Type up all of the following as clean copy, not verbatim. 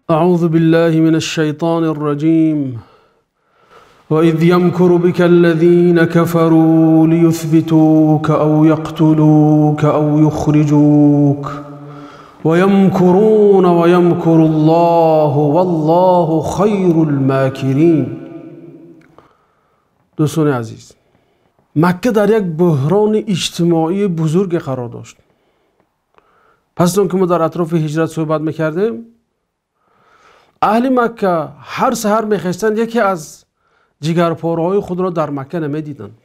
أعوذ بالله من الشيطان الرجيم وإذ يمكر بك الذين كفروا ليثبتوك أو يقتلوك أو يخرجوك ويمكرون ويمكر الله والله خير الماكرين. دوستان عزیز، مکه در یک بحران اجتماعی بزرگ قرار داشت. پس اون که ما در اطراف هجرت صحبت میکردیم، اهل مکه هر سحر میخواستند یکی از جگرپارهای خود را در مکه نمیدیدند.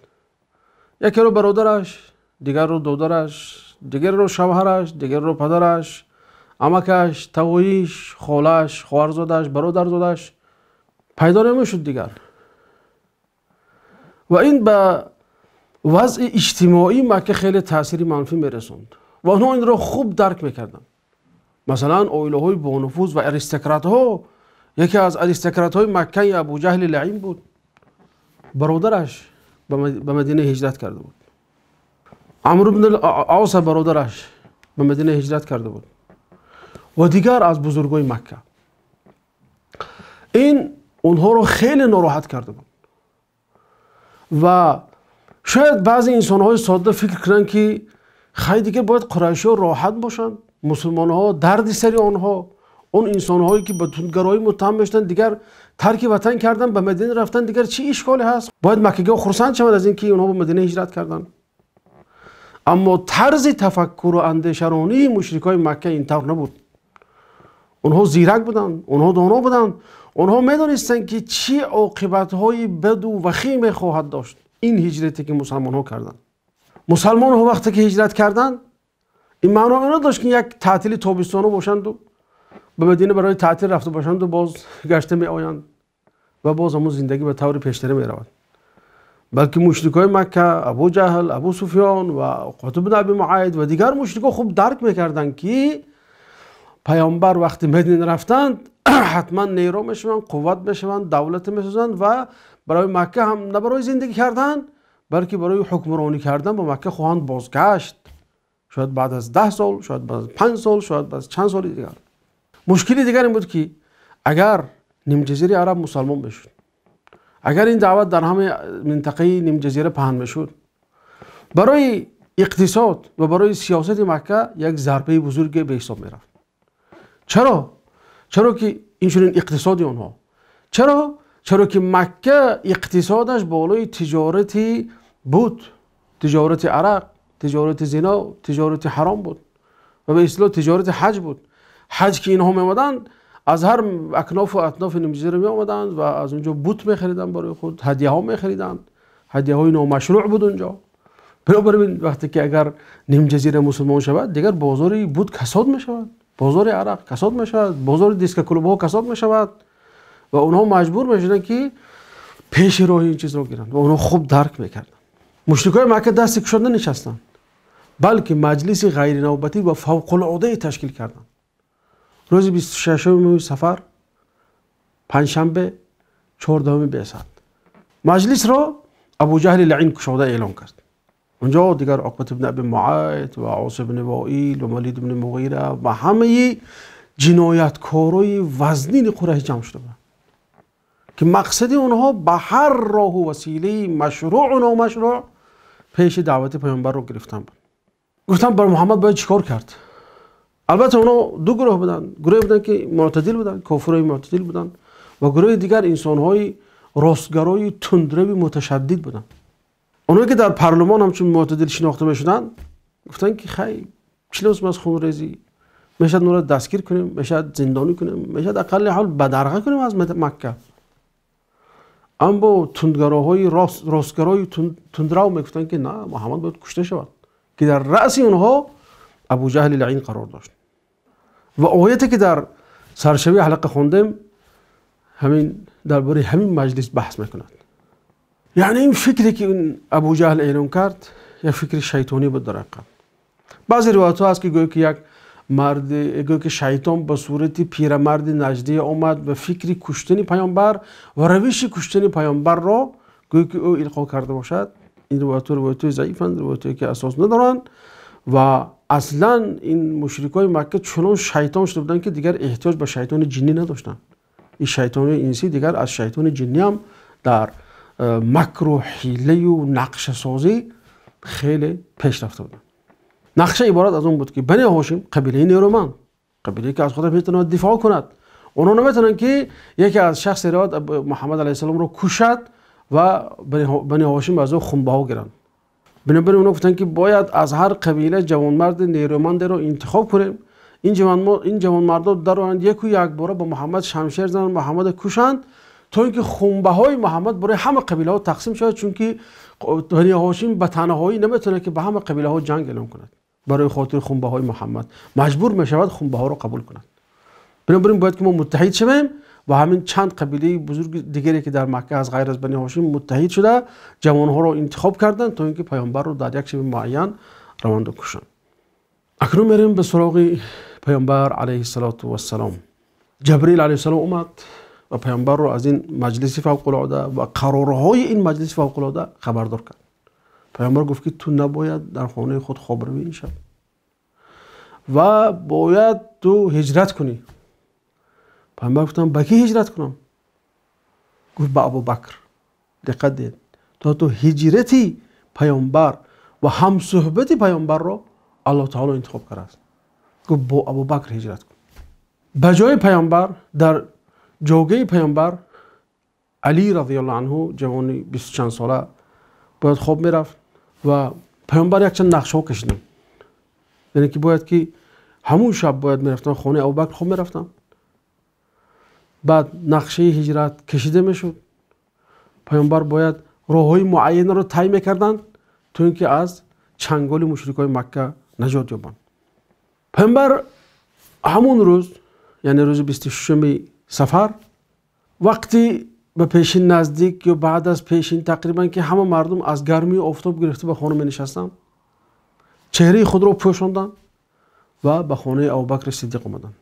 یکی رو برادرش، دیگر رو دادرش، دیگر رو شوهرش، دیگر رو پدرش، عمکش، تویش، خالش، خواهرزادش، برادرزادش پیدا نمیشد دیگر. و این به وضع اجتماعی مکه خیلی تأثیر منفی میرسوند و آنها این را خوب درک میکردند. مثلا عائله های با نفوذ و اریستوکرات ها، یکی از اریستوکرات های مکه ابو جهل لعین بود. برادرش به مدینه هجرت کرده بود. عمرو بن العاص برادرش به مدینه هجرت کرده بود و دیگر از بزرگای مکه. این اونها رو خیلی ناراحت کرده بود و شاید بعضی انسان‌های ساده فکر کنند که خیلی دیگه باید قریشی‌ها راحت باشند، مسلمان‌ها دردی سری آنها، اون انسان‌هایی که به تندگرایی متهم میشدن دیگر ترک وطن کردن به مدینه رفتن، دیگر چی اشکالی هست؟ باید مکه‌ها خرسند شوند از اینکه اونها به مدینه هجرت کردن. اما طرز تفکر و اندیشرانی مشرکای مکه اینطور نبود. اونها زیرک بودند، اونها دانا بودند، اونها میدونستند که چی عاقبت‌های بد و وخیم خواهد داشت این هجرتی که مسلمان‌ها کردند. مسلمان‌ها وقتی که هجرت کردند، این معنا اینا داشت که یک تعطیل تابستانه باشند و به مدینه برای تعطیل رفته باشند و باز گشته می آیند و باز همون زندگی به طور پیشتر می رود. بلکه مشرکای مکه، ابو جهل، ابو سفیان و قطب بن ابی معیط و دیگر مشرکا خوب درک میکردند که پیامبر وقتی مدینه رفتند حتما نیرو میشوند، قوت میشوند، دولت میسازند و برای مکه هم نه برای زندگی کردن بلکه برای حکمرانی کردن به مکه خواهند بازگشت. شاید بعد از 10 سال، شاید بعد از 5 سال، شاید بعد از چند سال دیگر. مشکلی دیگر این بود که اگر نیم جزیره عرب مسلمان بشد، اگر این دعوت در همه منطقه نیم جزیره پهن بشد، برای اقتصاد و برای سیاست مکه یک ضربه بزرگ به حساب میرفت. چرا که اینچنین اقتصادی آنها، چرا که مکه اقتصادش بالای تجارتی بود، تجارت عرق، تجارت زنا، تجارت حرام بود و به اصطلاح تجارت حج بود. حج که اینها می آمدن از هر اکناف و اطناف نیم جزیره می آمدن و از اونجا بت می خریدن، برای خود هدیه ها می خریدن، هدیه های نامشروع بود اونجا. بنابراین وقتی که اگر نیم جزیره مسلمان شود، دیگر بازار بت کساد می شود، بازار عرق کساد می شود، بازار دیسک کلوب ها کساد می شود و اونها مجبور می شدن که پیش راه این چیز رو گیرند و اونها خوب درک میکردن. مشرکای مکه دست کشاده نشستند، بلکه مجلس غیر نوبتی و فوق العاده تشکیل کردند. روز 26 صفر، پنجشنبه 14 بعثت، مجلس را ابو جهل لعین کشاده اعلام کرد. اونجا دیگر عقبه بن ابی معیط و عاص بن وائیل و ولید بن مغیره و همه جنایتکارای وزنین قریش جمع شده بودند که مقصد اونها به هر راه و وسیله مشروع و نامشروع پیش دعوت پیامبر رو گرفتن بود. گفتن بر محمد باید چیکار کرد؟ البته اونا دو گروه بودن که معتدل بودن، کافرای معتدل بودن و گروه دیگر انسانهای راستگرای تندروی متشدد بودن. اونایی که در پارلمان همچون معتدل شناخته میشدن گفتن که خیلی چی لازم از خونریزی، میشد اونا را دستگیر کنیم، میشد زندانی کنیم، میشد اقل حال بدرقه کنیم از مکه. اما تندگراهای راستگرای تندرو میگفتن که نه، محمد باید کشته شود، که در رأس اونها ابو جهل لعین قرار داشت. و آیتی که در سرشوی حلقه خوندیم همین درباره همین مجلس بحث میکند. یعنی این فکری که اون ابو جهل اعلام کرد یک فکر شیطانی بود در حقیقت. بعضی روایت ها هست که گویا که یک مرد، گویا که شیطان به صورت پیرمرد نجدی آمد و فکری کشتن پیامبر و روش کشتن پیامبر را گویا که او القا کرده باشد. این روایت ضعیفند، روایتی که اساس ندارند و اصلا این مشرکای مکه چنان شیطان شده بودن که دیگر احتیاج به شیطان جنی نداشتن. این شیطان انسی دیگر از شیطان جنی هم در مکر و حیله و نقشه سازی خیلی پیش رفته بودن. نقشه عبارت از اون بود که بنی هاشم قبیله نیرومند، قبیله که از خودش میتونه دفاع کند، اونا نمیتونن که یکی از شخص راد محمد علیه السلام رو کشد و بنی هاشم از او خونبه ها گیرند. بنابراین اونا گفتن که باید از هر قبیله جوانمرد نیرومند رو انتخاب کنیم. این جوانمردا درآیند یک و یک باره با محمد شمشیر زنند، محمد کشند تا اینکه خونبه های محمد برای همه قبیله ها تقسیم شود، چون که بنی هاشم به تنهایی نمیتونه که به همه قبیله ها جنگ اعلام کند. برای خاطر خونبه های محمد مجبور میشود خونبه ها رو قبول کند. بنابراین باید که ما متحد شویم و همین چند قبیله بزرگ دیگری که در مکه از غیر از بنی هاشم متحد شده جوان ها رو انتخاب کردند تا اینکه پیامبر رو در یک شب معین روانده کشند. اکنون میریم به سراغ پیامبر علیه السلام. جبریل علیه السلام اومد و پیامبر رو از این مجلس فوق العاده و قرارهای این مجلس فوق العاده خبردار کرد. پیامبر گفت که تو نباید در خانه خود خواب روی این شب و باید تو هجرت کنی. پیامبر گفتم با کی هجرت کنم؟ گفت با ابوبکر. دقت دید تا تو هجرتی پیامبر و هم صحبت پیامبر رو الله تعالی انتخاب کرده است. گفت با ابوبکر هجرت کن. بجای پیامبر در جوگه پیامبر علی رضی الله عنه جوانی 20 چند ساله باید خواب میرفت و پیامبر یک چند نقشه ها کشیدن، یعنی که باید که همون شب باید میرفتن خانه ابوبکر خواب میرفتن. بعد نقشه هجرت کشیده میشد. پیامبر باید راههای معین رو طی میکردن تا اینکه از چنگال مشرکای مکه نجات یابند. پیامبر همون روز یعنی روز 26 صفر وقتی به پیشین نزدیک یا بعد از پیشین تقریبا که همه مردم از گرمی آفتاب گرفته به خانه می نشستن، چهره خود را پوشاندن و به خانه ابوبکر صدیق اومدن.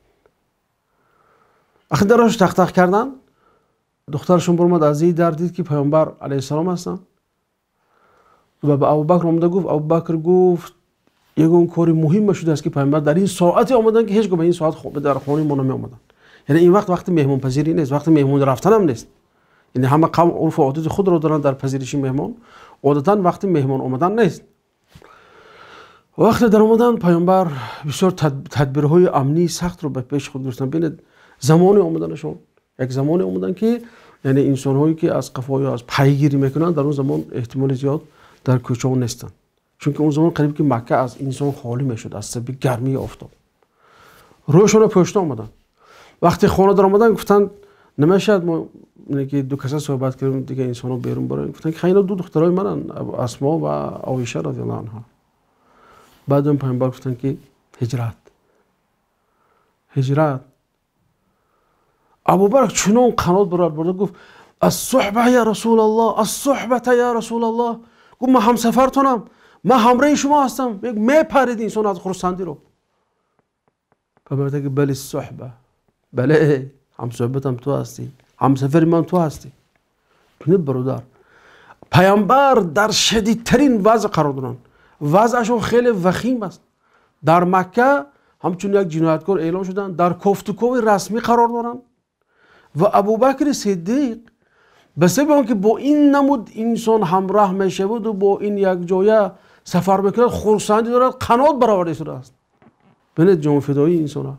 وقتی درش تق تق کردن دخترشون برآمد از این در دید که پیامبر علیه السلام هستن و به ابوبکر اومد گفت. ابوبکر گفت یگون کاری مهم شده است که پیامبر در این ساعتی آمدن که هیچ به این ساعت در خانه ما نمی اومدن. یعنی این وقت مهمون پذیری نیست، وقت مهمون رفتن هم نیست. یعنی همه قوم عرف و عادت خود رو دارن در پذیرش مهمان، عادتا وقت مهمان اومدن نیست. وقتی در اومدن پیامبر بسیار تدبیرهای امنی سخت رو به پیش خود گرفتن. ببینید زمانی اومدنشون یک زمانی اومدن که یعنی انسان‌هایی که از قفا یا از پیگیری میکنن در اون زمان احتمال زیاد در کوچه نیستن، چون که اون زمان قریب که مکه از انسان خالی میشد از سبب گرمی آفتاب. روشون رو پشت اومدن. وقتی خانه در اومدن گفتن نمیشد ما که دو کسا صحبت کردیم دیگه انسان‌ها بیرون برن. گفتن که اینا دو دخترای منن، اسما و عایشه رضی الله عنها. بعد اون پیامبر گفتن که هجرت. ابوبکر چنون قنات برد گفت الصحبه یا رسول الله، الصحبه یا رسول الله. گفت من همسفرتونم، من همراه شما هستم. می پرید انسان از خرسندی رو. پیامبر گفت بله الصحبه، بله همصحبتم تو هستی، همسفر من تو هستی. ببینید برادر، پیامبر در شدیدترین وضع قرار دارن. وضعشون خیلی وخیم است. در مکه همچون یک جنایتکار اعلام شدن، در کوفتکوی رسمی قرار دارن و ابوبکر صدیق به سبب آنکه با این نمود انسان همراه میشه بود و با این یک جایه سفر میکرد خرسندی دارد قنات برآورده شده است. ببینید جان فدایی انسان ها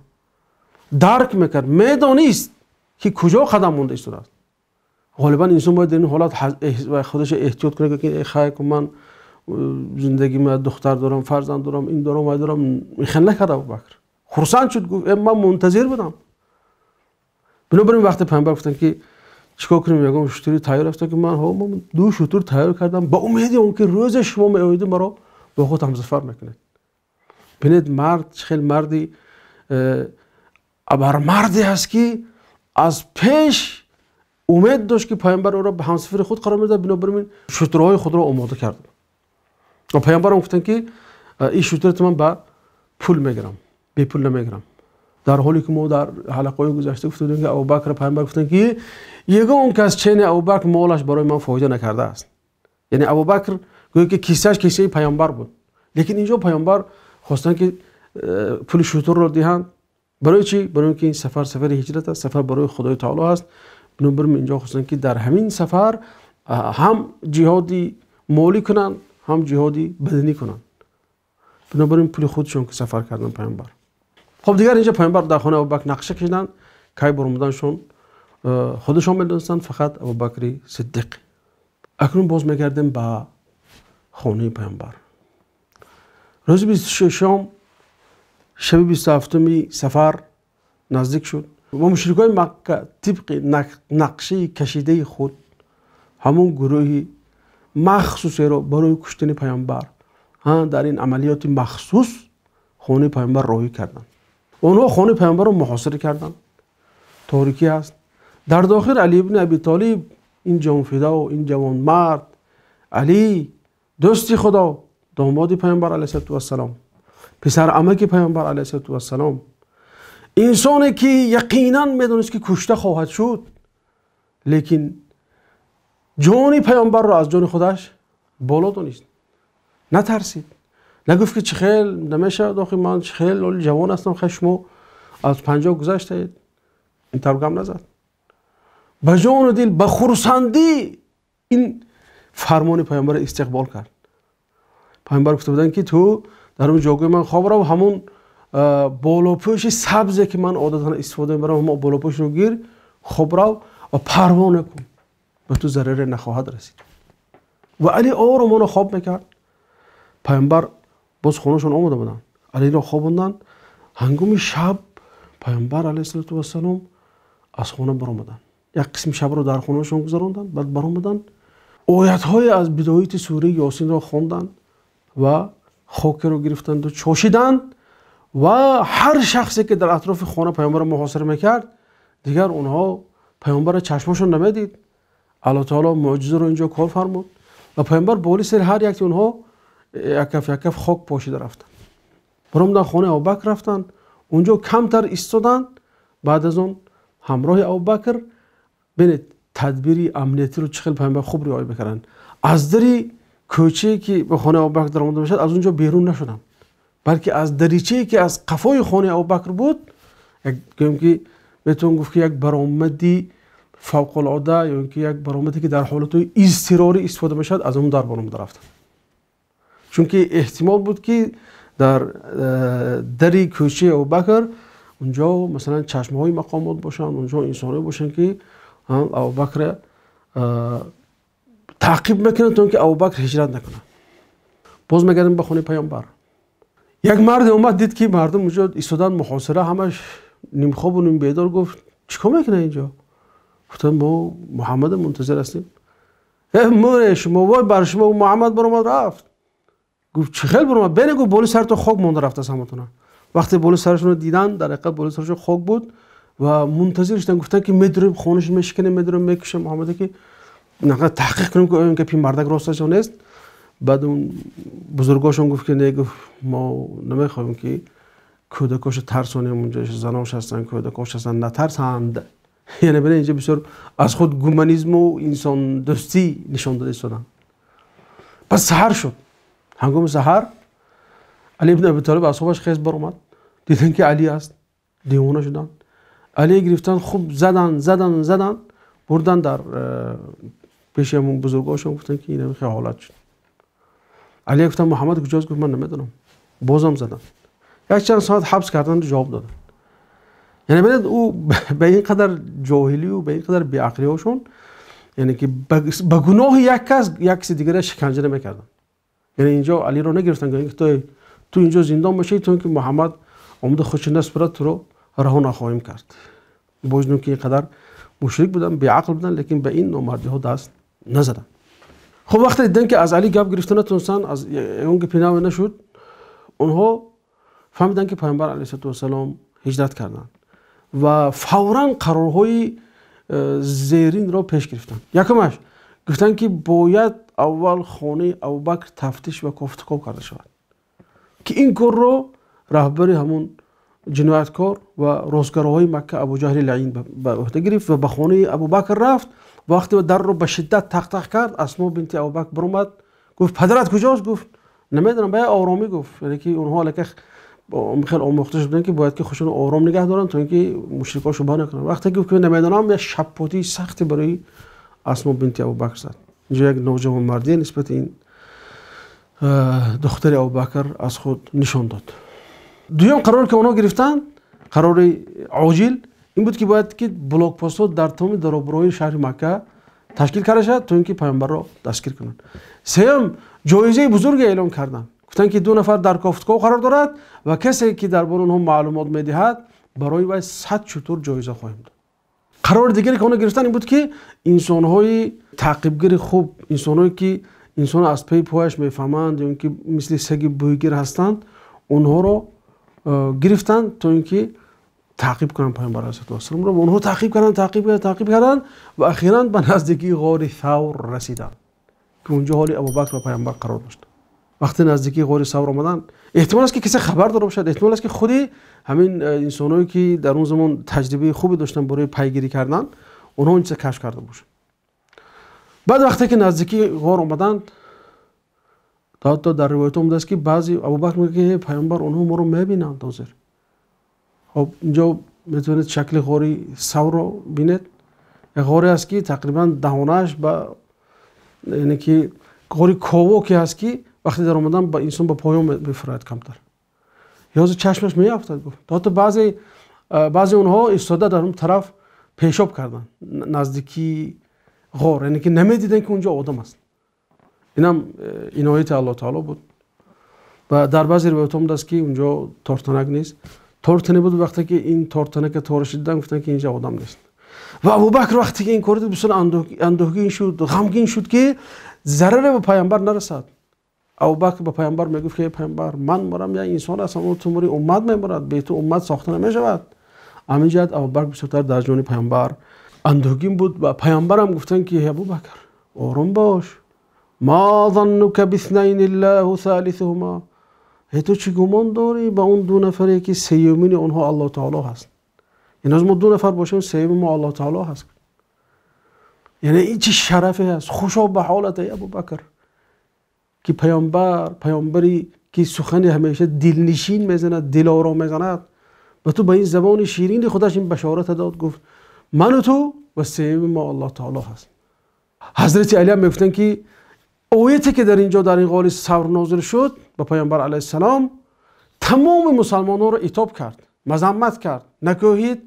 درک میکرد، میدانست که کجا قدم مونده شده است. غالبا انسان باید در این حالت خودش احتیاط کنه که خیر من زندگی من دختر دارم، فرزند دارم، این دارم و دارم. میخن نکرد ابوبکر، خرسند شد گفت من منتظر بودم. بنابراین وقتی پیامبر گفتن که چیکار کنیم، میگم شطوری تیار است که من دو شطور تیار کردم با امید اون که روز شما میآیید مرا با خود همسفر میکنید. ببینید مرد خیلی مردی ابرمردی است که از پیش امید داشت که پیامبر او را به همسفر خود قرار میده. بنابراین شطورهای خود را آماده کرد و پیامبر گفتن که این شطورت من با پول میگیرم، بی پول نمیگیرم. در حالی که ما در حلقه‌های گذشته گفتیم که ابوبکر پیامبر گفتن که یگان کس چین ابوبکر مالش برای من فایده نکرده است. یعنی ابوبکر گویا که کیسه‌اش کیسه پیامبر بود، لیکن اینجا پیامبر خواستن که پول شتر رو دهند. برای چی؟ برای اینکه این سفر هجرت است، سفر برای خدای تعالی است. بنابراین اینجا خواستن که در همین سفر هم جهادی مالی کنن، هم جهادی بدنی کنن. بنابراین پول خودشون که سفر کردن پیامبر. خب دیگر اینجا پیامبر در خانه ابوبکر نقشه کشیدن که برآمدنشون خودشون میدونستن فقط ابوبکر صدیق. اکنون باز میگردیم به خانه پیامبر. روز 26 شب 27 سفر نزدیک شد و مشرکای مکه طبق نقشه کشیده خود همون گروهی مخصوصی رو برای کشتن پیامبر در این عملیات مخصوص خانه پیامبر راهی کردند. اونها خانه پیامبر رو محاصره کردند. تاریکی است. در داخل علی ابن ابی طالب، این جوانفدا و این جوان مرد، علی دوستی خدا، داماد پیامبر علیه السلام، پسر عمک پیامبر علیه السلام، انسانی که یقینا میدونست که کشته خواهد شد، لیکن جان پیامبر را از جان خودش بالا دونست، نترسید، نگفت که چه خیل نمیشه داخل من، چه خیل جوان هستم، خشمو از 50 گذشته، این ترگم نزد. به جان و دل به خرسندی این فرمان پیامبر استقبال کرد. پیامبر گفته بودن که تو در اون جاگاه من خواب رو همون بالاپوش سبزی که من عادتا استفاده میبرم، همون بالاپوش رو گیر، خواب رو و پروانه کن، به تو ضرر نخواهد رسید. و علی آرامانه خواب میکرد. پیامبر باز خونهشون آمده بودن، علی را خوابوندن. هنگام شب پیامبر علیه السلام از خونه برآمدن. یک قسم شب رو در خونهشون گذراندن، بعد برآمدن آیت های از بدایت سوره یاسین را خواندند و خاک رو گرفتند و چاشیدند و هر شخصی که در اطراف خانه پیامبر محاصره میکرد دیگر اونها پیامبر چشمشون نمیدید. الله تعالی معجزه رو اینجا کار فرمود و پیامبر بالی سر هر یک اونها یک خاک پاشیده رفتن. برآمدن خانه ابوبکر رفتن، اونجا کمتر ایستادن. بعد از اون همراه ابوبکر ببینید تدبیری امنیتی رو چقدر پیامبر خوب رعایت میکردن. از دری کوچه‌ای که به خانه ابوبکر در آمده میشد از اونجا بیرون نشدن، بلکه از دریچه‌ای که از قفای خانه ابوبکر بود، که بهتون گفت که یک برآمدی فوق العاده یا اینکه یک برآمدی که در حالت اضطراری استفاده میشد، از اون در برآمده رفتن. چون که احتمال بود که در دری کوچه ابوبکر اونجا مثلا چشمه‌های مقامات باشن، اونجا انسان‌ها باشن که ابوبکر تعقیب میکنن تا اینکه ابوبکر هجرت نکنه. باز میگردیم به خانه پیامبر. یک مرد اومد دید که مردم اونجا ایستادن محاصره، همش نیم خواب و نیم بیدار. گفت چیکار میکنه اینجا؟ گفتن ما محمد منتظر هستیم. ما شما وای بر شما محمد برآمد رفت. گفت چه خیلی برآمد؟ بین گفت بالا سر تو خاک مونده رفته از همتون. وقتی بالا سرشون رو دیدن در حقیقت بالا سرشون خاک بود و منتظر شدن. گفتن که میدریم خونش میشکنه، میدریم میکشه محمد که نقدر تحقیق کنیم که این که پی مردک راستش نیست. بعد اون بزرگاشون گفت که نه، گفت ما نمیخوایم که کودکاش ترسونیم، اونجا زناش هستن، کودکاش هستن، نترسند. یعنی برای اینجا بسیار از خود گومانیسم و انسان دوستی نشان داده شدن. پس سحر شد. هنگام سحر علی ابن ابی طالب اصحابش خیز برآمد، دیدن که علی است، دیوانه شدن. علی گرفتن خوب زدن بردن در پیش همون بزرگاشون، گفتن که این خیلی حالت شد. علی گفتن محمد کجاست؟ گفت من نمیدونم. بازم زدن. یک چند ساعت حبس کردن و جواب دادن. یعنی ببینید او به این قدر جاهلی و به این قدر بی‌عقلی هاشون، یعنی که به گناه یک کس دیگه شکنجه نمیکردن. یعنی اینجا علی رو نگرفتن که تو اینجا زندان باشی، تو که محمد اومده خودش نسبت تو رو رها نخواهیم کرد. باجنون که اینقدر مشرک بودن، بی‌عقل بودن، لیکن به این نامردی ها دست نزدن. خب وقتی دیدن که از علی گپ گرفتن نتونستن، از اون که پیدا نشد، اونها فهمیدن که پیامبر علیه السلام هجرت کردن و فوراً قرارهای زیرین را پیش گرفتن. یکمش گفتن که باید اول خانه ابوبکر تفتیش و کفتکاب کرده شود که این کار رو رهبر همون جنایتکار و رازگراهای مکه ابوجهل لعین به عهده گرفت و به خانه ابوبکر رفت. وقتی در رو به شدت تق کرد، اسما بنت ابوبکر برآمد، گفت پدرت کجاست؟ گفت نمیدونم باید آرامی گفت، یعنی که اونها لکه خیلی آموخته شدن که باید که خودشون آرام نگه دارن تا اینکه مشرکا شبهه نکنن. وقتی که نمیدونم یه شپوتی سختی برای اسما بنت ابوبکر زد. اینجا یک نوجوان مردی نسبت این دختر ابوبکر از خود نشان داد. دویم قرار که اونها گرفتن، قرار عاجل این بود که باید که بلاک پست در تمام دربارهای شهر مکه تشکیل کرده شد تا اینکه پیامبر را دستگیر کنند. سوم جایزه بزرگ اعلام کردن، گفتن که 2 نفر در کافتگاه قرار دارد و کسی که درباره اونها معلومات میدهد برای وی 100 شتر جایزه خواهیم داد. قرار دیگری که اونها گرفتن این بود که انسان‌های تعقیبگر خوب، انسان‌هایی که انسان از پی پایش میفهمند یا اینکه مثل سگ بویگر هستند، اونها رو گرفتن تا اینکه تعقیب کنن پیامبر علیه السلام رو. اونها تعقیب کردن و اخیراً به نزدیکی غار ثور رسیدن که اونجا حال ابوبکر و پیامبر قرار داشت. وقتی نزدیکی غار ثور آمدن، احتمال است که کسی خبر داره باشد، احتمال است که خودی همین انسانایی که در اون زمان تجربه خوبی داشتن برای پیگیری کردن، اونها این چیز کشف کرده باشن. بعد وقتی که نزدیکی غار آمدن، تا در روایت اومده است که بعضی ابوبکر میگه پیامبر اونها ما رو میبینند حاضر. خب اینجا میتونید شکل غار ثور رو بینید. غاری است که تقریبا دهانش با یعنی که غار کاوو که هست که وقتی در اومدن با انسان با پایان میفرد کمتر. یازو چشمش میافتاد گفت. تا بعضی اونها ایستاده در اون طرف پیشاب کردن نزدیکی غار، یعنی که نمیدیدن که اونجا آدم است. اینم عنایت الله تعالی بود. و در بعضی روایت اومده است که اونجا تارتنک نیست. تارتنه بود. وقتی که این تارتنک تارش دیدن گفتن که اینجا آدم نیست. و ابوبکر وقتی که این کار دید بسیار اندوهگین شد، غمگین شد که ضرر به پیامبر نرسد. ابوبکر به پیامبر میگفت که پیامبر من مرم یا انسان هستم و تو مری امت میبرد، به تو امت ساخته نمیشود. همین جهت ابوبکر بسیار در جان پیامبر اندوهگین بود و پیامبر هم گفتن که ابوبکر آروم باش، ما ظنک باثنین الله ثالثهما، تو چی گمان داری با اون 2 نفری که سیومین اونها الله تعالی هست؟ این از ما 2 نفر باشیم سیوم ما الله تعالی هست. یعنی این چه شرفی هست، خوشا به حالت ابوبکر که پیامبری که سخن همیشه دلنشین میزند، دل آرام میزند، و تو با این زبان شیرین خودش این بشارت داد، گفت من و تو و سیوم ما الله تعالی هست. حضرت علی هم میگفتن که آیتی که در اینجا در این غار ثور نازل شد با پیامبر علیه السلام تمام مسلمانان را عتاب کرد، مذمت کرد، نکوهید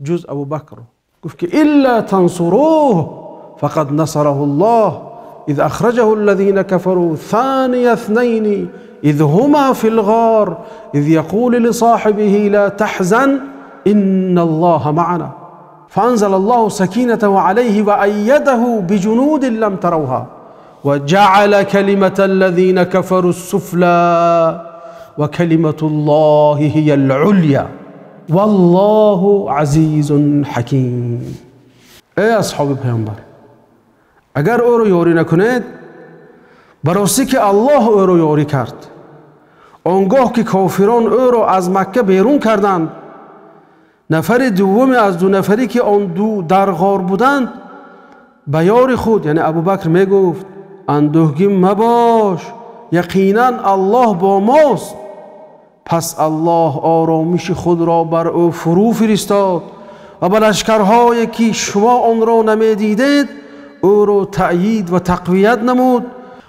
جز ابوبکر. گفت که الا تنصروه فقد نصره الله اذ اخرجه الذين كفروا ثاني اثنين اذ هما في الغار اذ يقول لصاحبه لا تحزن ان الله معنا فانزل الله سكينته عليه وايده بجنود لم تروها وجعل كلمة الذين كفروا السفلى وكلمة الله هي العليا والله عزيز حكيم. ای اصحاب پیامبر، اگر او رو یاری نکنید براستی که الله او رو یاری کرد. آنگاه که کافران او رو از مکه بیرون کردند، نفر دوم از 2 نفری که آن 2 در غار بودند به یار خود یعنی ابوبکر میگفت اندوهگین مباش، یقینا الله با ماست. پس الله آرامش خود را بر او فرو فرستاد و به لشکرهایی که شما آن را نمیدیدید او را تأیید و تقویت نمود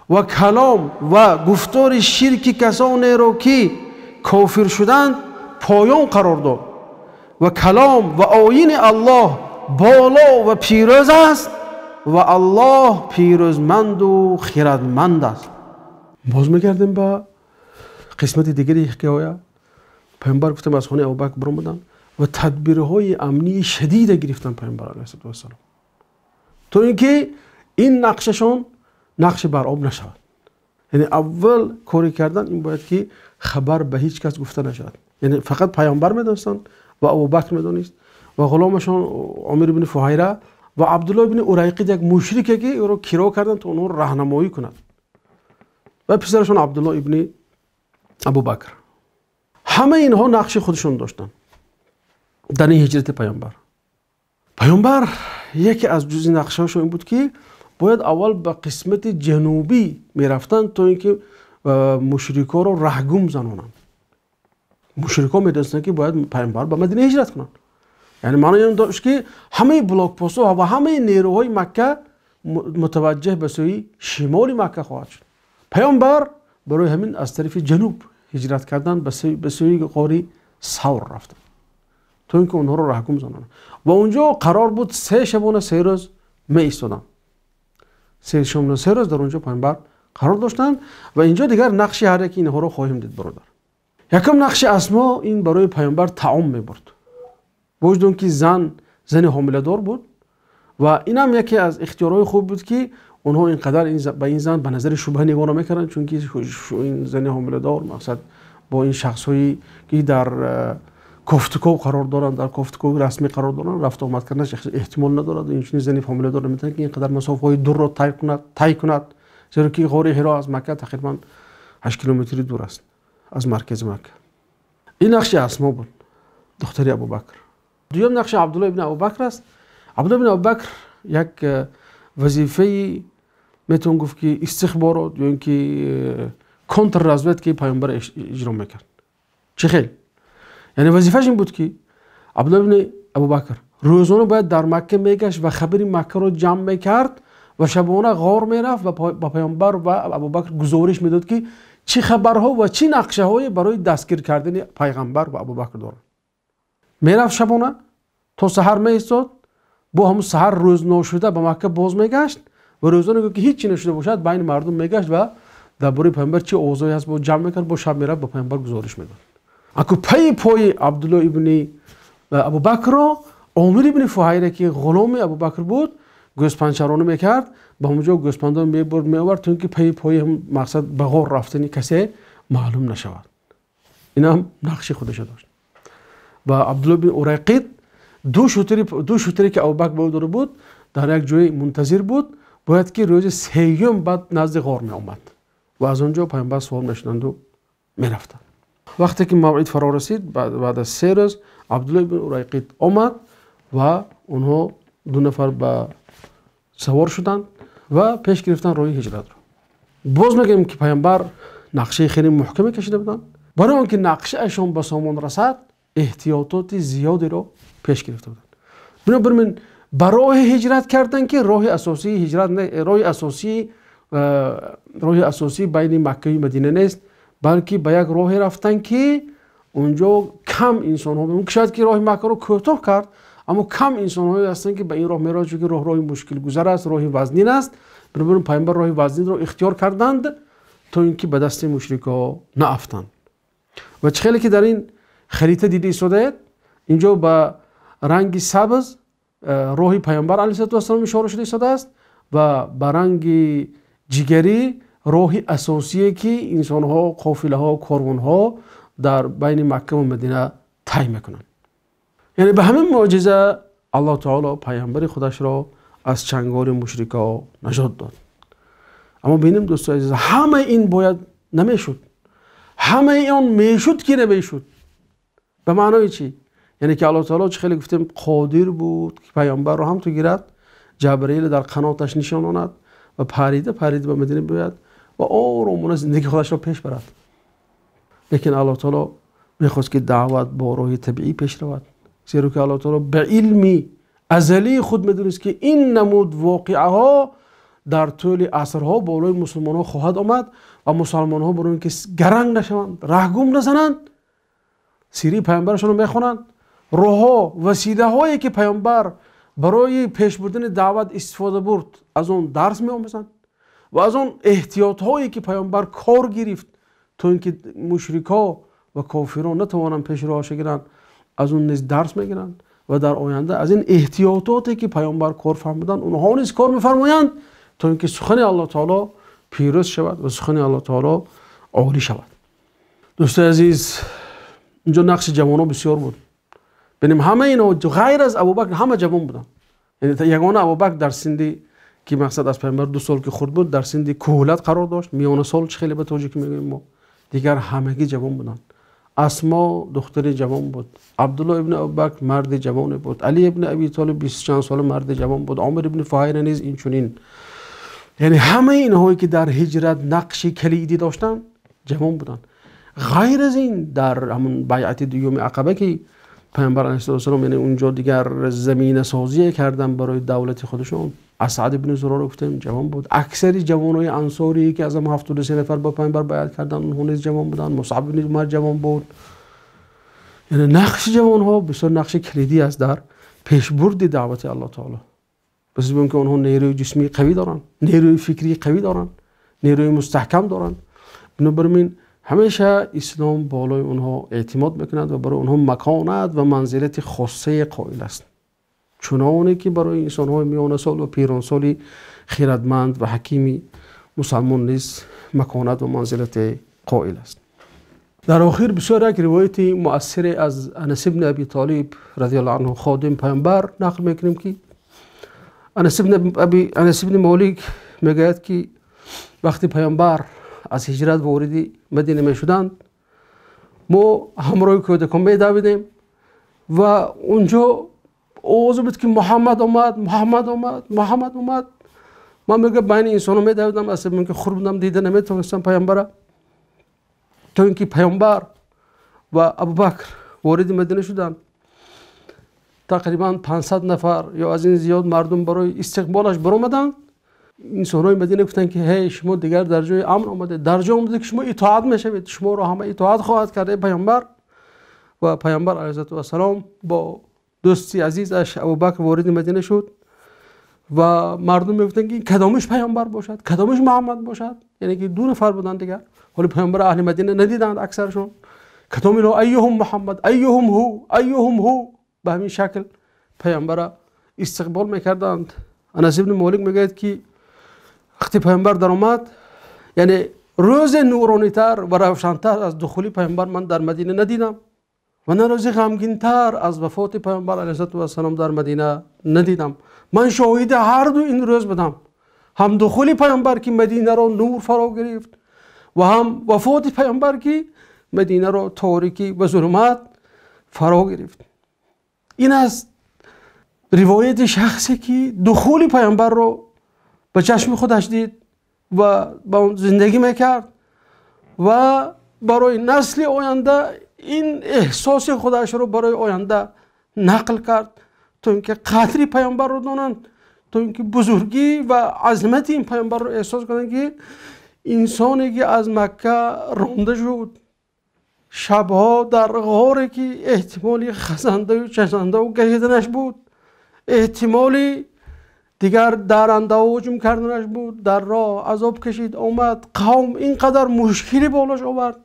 و کلام و گفتار شرک کسانی را که کافر شدند پایان قرار داد و کلام و آیین الله بالا و پیروز است و الله پیروزمند و خردمند است. باز میگردیم به قسمت دیگری حکایه. پیامبر گفتم از خانه ابوبکر برون بودن و تدبیرهای امنی شدید گرفتن پیامبر علیه السلام تا اینکه این نقششون نقش بر آب نشود. یعنی اول کاری کردن این باید که خبر به هیچ کس گفته نشود، یعنی فقط پیامبر میدونستن و ابوبکر میدونست و غلامشون عامر بن فهیره و عبدالله بن اریقط یک مشرکی که او رو کرا کردن تا اونها راهنمایی کند و پسرشون عبدالله ابن ابوبکر. همه اینها نقش خودشون داشتن در این هجرت پیامبر یکی از جزئی نقشه‌هاش این بود که باید اول به قسمت جنوبی میرفتن تا اینکه و مشرکا رو رهگم زنونن. مشرکا میدونستن که باید پیامبر به مدینه هجرت کنن. یعنی معنی این داشت که همه بلاک پست و همه نیروهای مکه متوجه به سوی شمال مکه خواهد شد. پیامبر برای همین از طرف جنوب هجرت کردن به سوی غار ثور رفتن تا اینکه اونها رو رهگم زنن. و اونجا قرار بود 3 شبانه 3 روز می ایستادن. 3 شبانه 3 روز در اونجا پیامبر قرار داشتن. و اینجا دیگر نقش هر یکی اینها رو خواهیم دید برادر. یکم نقش اسما این برای پیامبر طعام میبرد. وجدون که زن حامله دار بود و این هم یکی از اختیارهای خوب بود که اونها اینقدر به این زن به نظر شبهه نگاه نمیکردن، چون که این زن حامله دار مقصد با این شخصایی که در گفتگو قرار دارن، در گفتگو رسمی قرار دارن، رفت آمد کردنش احتمال ندارد. این چنین زنی حامله دار نمیتونه که اینقدر مسافه های دور رو طی کند، زیرا که غار حرا از مکه تقریبا 8 کیلومتری دور است از مرکز مکه. این نقش اسما بود، دختری ابوبکر. دوم نقش عبدالله ابن ابوبکر است. عبدالله ابن ابوبکر یک وظیفه میتون گفت که استخبارات یا اینکه کنتر رزوت که پیامبر اجرا میکرد. چه خیلی یعنی وظیفه‌ش این بود که عبدالله ابن ابوبکر روزانه باید در مکه میگشت و خبری مکه رو جمع میکرد و شبانه غار میرفت و با پیامبر و ابوبکر گزارش میداد که چه خبرها و چه نقشه های برای دستگیر کردن پیغمبر و ابوبکر دارن. میرفت شبانه تا سحر میایستاد، با همون سحر روز نشده به مکه باز میگشت و روزانه که هیچ چی نشده باشد بین مردم میگشت و درباره پیامبر چه اوضاعی هست با جمع میکرد، با شب میرفت با پیامبر گزارش میداد. اكو پای عبدالله ابن ابوبکر رو عامر ابن فهیره که غلام ابوبکر بود گوسفند چرانه میکرد، به اونجا گوسفندا میبرد میآورد تا اینکه پای هم مقصد به غار رفتنی کسی معلوم نشود. این هم نقش خودش داشت. و عبدالله بن اریقط دو شوتری که ابوبکر با او بود در یک جای منتظر بود، باید که روز 3 بعد نزد غار می آمد و از اونجا پیامبر سوار میشدند و میرفتند. وقتی که موعد فرا رسید بعد از 3 روز عبدالله بن اریقط آمد و اونها 2 نفر به سوار شدند و پیش گرفتن راه هجرت رو. باز میگیم که پیامبر نقشه خیلی محکمی کشیده بودند. برای اونکه نقشه اشون به سامان رسد احتیاطات زیادی رو پیش گرفته بودند. بنابراین برای هجرت کردن که راه اساسی هجرت نه، راه اساسی بین مکه و مدینه نیست، بلکه به یک راه رفتن که اونجا کم انسان ها اون شاید که راه مکه رو کوتاه کرد، اما کم انسان هایی هستن که به این راه میرن، چون که راه مشکل گذر است، راه وزنین است. بنابراین پیامبر راه وزنین رو اختیار کردند تا اینکه به دست مشرکا نافتند. و چه خیلی که در این خریطه دیده شده اینجا با رنگ سبز راه پیامبر علیه السلام اشاره شده است و با رنگ جگری راه اساسی که انسان ها، قافله ها، کاروان ها در بین مکه و مدینه طی میکنند. یعنی به همین معجزه الله تعالی پیامبر خودش را از چنگال مشرکا نجات داد. اما ببینیم دوستان عزیز، همه این باید نمیشد، همه این میشد که نمیشد. به معنای چی؟ یعنی که الله تعالی چه خیلی گفتیم قادر بود که پیامبر را هم تو گیرد، جبرئیل در قناتش نشاند و پریده به مدینه بیاید و آرامانه زندگی خودش را پیش برد. لیکن الله تعالی میخواست که دعوت با راه طبیعی پیش رود، زیرا که الله تعالی به علمی ازلی خود میدونست که این نمود واقعه ها در طول عصرها بالای مسلمان ها خواهد آمد و مسلمان ها برای اینکه گرنگ نشوند، رهگم نزنند، سیری پیامبرشون رو میخونند، راه وسیله هایی که پیامبر برای پیش بردن دعوت استفاده برد از اون درس میآموزند و از اون احتیاط هایی که پیامبر کار گرفت تا اینکه مشرکا و کافران نتوانند پیش راهش گیرند، از اون نیز درس میگیرند و در آینده از این احتیاطاتی که پیامبر کار فرمودند اونها نیز کار میفرمایند تا اینکه سخن الله تعالی پیروز شود و سخن الله تعالی عالی شود. دوستان عزیز، اینجا نقش جوانان بسیار بود. ببینیم همه اینا غیر از ابوبکر همه جوان بودن. یعنی یگانه ابوبکر در سنی که مقصد از پیامبر 2 سال که خورد بود در سنی کهولت قرار داشت، میان سال خیلی به توجه که میگیم ما، دیگر همگی جوان بودن. اسما دختر جوان بود، عبدالله ابن ابوبکر مرد جوان بود، علی ابن ابی طالب 20 چند سال مرد جوان بود، عامر ابن فهیره نیز این چنین. یعنی همه اینهایی که در هجرت نقش کلیدی داشتن جوان بودن. غیر از این در همون بیعت دوم عقبه که پیامبر علیه السلام یعنی اونجا دیگر زمین سازی کردن برای دولت خودشون، اسعد بن زراره گفتیم جوان بود. اکثری جوانای انصاری که از هم 73 نفر با پیامبر بیعت کردن اونها نیز جوان بودن. مصعب بن عمر جوان بود. یعنی نقش جوان ها بسیار نقش کلیدی است در پیشبرد دعوت الله تعالی. بس ببینیم که اونها نیروی جسمی قوی دارن، نیروی فکری قوی دارن، نیروی مستحکم دارن. بنابراین همیشه اسلام بالای اونها اعتماد میکند و برای اونها مکانت و منزلت خاصه قائل است، چنانه که برای انسان های میان سال و پیران سالی خیرتمند و حکیمی مسلمان نیز مکانت و منزلت قائل است. در آخر بسیار یک روایت مؤثر از انس بن ابی طالب رضی الله عنه خادم پیامبر نقل میکنیم که انس بن مالک میگوید که وقتی پیامبر از هجرت وارد مدینه می شدند ما همراه کودکان می دویدیم و اونجا آواز بود که محمد آمد، محمد آمد، محمد آمد. من میگم بین انسان می دویدم، اصلا من که خور بودم دیده نمیتونستم پیامبر. تا اینکه پیامبر و ابوبکر وارد مدینه شدند، تقریبا 500 نفر یا از این زیاد مردم برای استقبالش برآمدند. انسان‌های مدینه گفتن که هی شما دیگر در جای امن آمده، در جای آمده که شما اطاعت میشوید، شما را همه اطاعت خواهد کرده پیامبر. و پیامبر علیه السلام با دوستی عزیزش ابوبکر وارد مدینه شد و مردم میگفتن که کدامش پیامبر باشد، کدامش محمد باشد، یعنی که دو نفر بودن دیگر، ولی پیامبر اهل مدینه ندیدند اکثرشون. کدام اینا ایهم محمد، ایهم هو، ایهم هو، به همین شکل پیامبر استقبال میکردند. انس بن مالک میگه که وقتی پیامبر در آمد، یعنی روز نورانی تر و روشنتر از دخول پیامبر من در مدینه ندیدم و نه روز غمگین تر از وفات پیامبر علیه السلام در مدینه ندیدم. من شاهد هر دو این روز بودم، هم دخول پیامبر که مدینه را نور فرا گرفت و هم وفات پیامبر که مدینه را تاریکی و ظلمت فرا گرفت. این است روایت شخصی که دخول پیامبر را به چشم خودش دید و با اون زندگی میکرد و برای نسل آینده این احساس خودش رو برای آینده نقل کرد تا اینکه قدری پیامبر رو دانند، تا اینکه بزرگی و عظمت این پیامبر رو احساس کنند که انسانی که از مکه رانده شد، شبها در غاری که احتمالی خزنده و چشنده و گشیدنش بود، احتمالی دیگر درنده و هجوم کردنش بود، در راه عذاب کشید آمد، قوم اینقدر مشکلی بالاش آورد.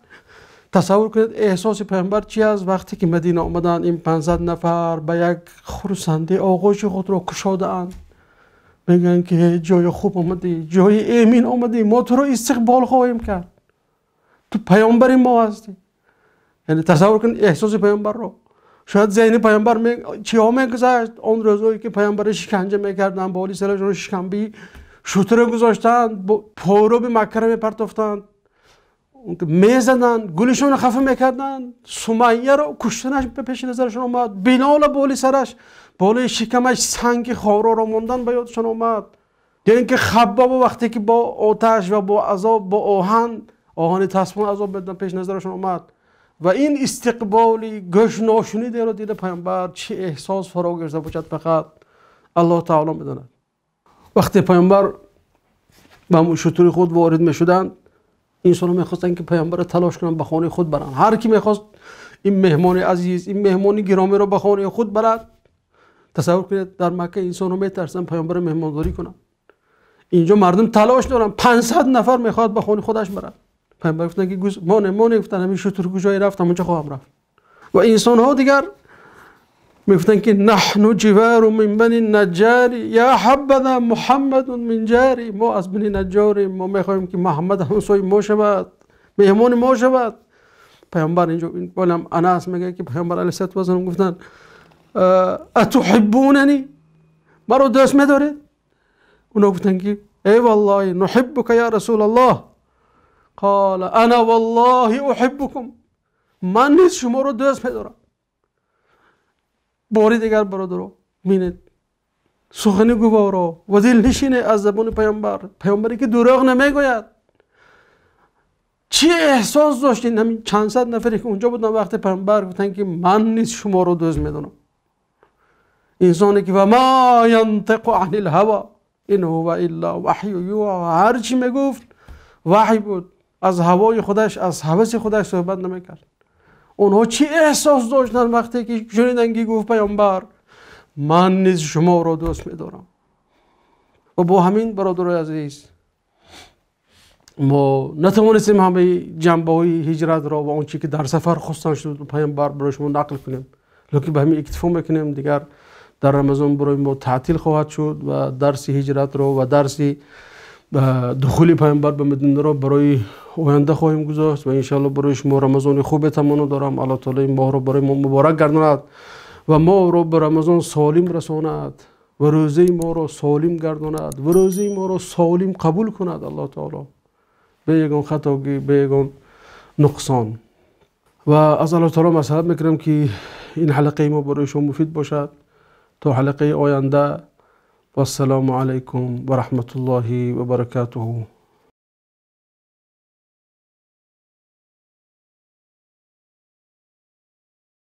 تصور کنید احساس پیامبر چی است وقتی که مدینه آمدن این 500 نفر به یک خرسنده آغوش خود را کشاده اند، میگن که جای خوب آمدی، جای امین آمدی، ما تو را استقبال خواهیم کرد، تو پیامبر ما هستی. یعنی تصور کنید احساس پیامبر رو. شاید ذهن پیامبر چی ها میگذشت اون روزایی که پیامبر شکنجه میکردن، بالی سرشون شکنبی شوتره گذاشتن، پارو به مکه رو میپرتافتن، میزدن، گلشون خفه میکردن، سمیه رو کشتنش به پیش نظرشون آمد، بلال بالی سرش، بالی شکمش سنگ خارا رو موندن به یادشون آمد. یعنی که خباب وقتی که با آتش و با عذاب با آهن تسمون عذاب بدن پیش نظرشون آمد و این استقبالی گوش ناشنیده رو دیده پیامبر، چه احساس فرا گرفته باشد فقط الله تعالی میداند. وقتی پیامبر با شتر خود وارد میشدند، انسان‌ها میخواستن که پیامبر رو تلاش کنن به خانه خود برن. هر کی میخواست این مهمان عزیز، این مهمان گرامی رو به خانه خود برد. تصور کنید در مکه انسان‌ها میترسن پیامبر مهمانداری کنن، اینجا مردم تلاش دارن، 500 نفر میخواد به خانه خودش برن. پیامبر گفتن که ما نگفتن همین شتر کجای رفتم اونجا خواهم رفت. و انسان ها دیگر میگفتن که نحن جوار من بنی نجار یا حبذا محمد من جاری، ما از بنی نجاریم، ما میخوایم که محمد همسایه ما شود، مهمان ما شود. پیامبر اینجا بالام انس میگه که پیامبر علیه السلام گفتن اتحبوننی، مرا دوست میدارید؟ اونا گفتن که ای والله نحبک یا رسول الله. قال انا والله احبكم، من نیز شما رو دوست میدارم. باری دیگر برادرو ببینید سخن گوارا و دلنشین از زبان پیامبری که دروغ نمیگوید، چی احساس داشتین همین چند صد نفری که اونجا بودن وقتی پیامبر گفتن که من نیز شما رو دوست میدونم؟ انسانی که و ما ینطق عن الهوا این هو الا وحی یوحی، هر چی میگفت وحی بود، از هوای خودش از هوس خودش صحبت نمیکرد. اونها چی احساس داشتن وقتی که شنیدن که گفت پیامبر من نیز شما رو دوست میدارم؟ و با همین برادرای عزیز ما نتوانستیم همه جنبه های هجرت را و اون چی که در سفر خواستن شد پیامبر برای شما نقل کنیم، لکن به همین اکتفا میکنیم. دیگر در رمضان برای ما تعطیل خواهد شد و درس هجرت را و درس دخول پیامبر به مدینه را برای آینده خواهیم گذاشت و انشاءالله برای شما رمضان خوب تمنا دارم. الله تعالی این ماه را برای ما مبارک گرداند و ما را به رمضان سالم رساند و روزه ما را سالم گرداند و روزه ما را سالم قبول کند الله تعالی، به یگان خطاگی به یگان نقصان. و از الله تعالی مسئلت میکنم که این حلقه ما برای شما مفید باشد. تا حلقه آینده و السلام علیکم و رحمت الله و برکاته.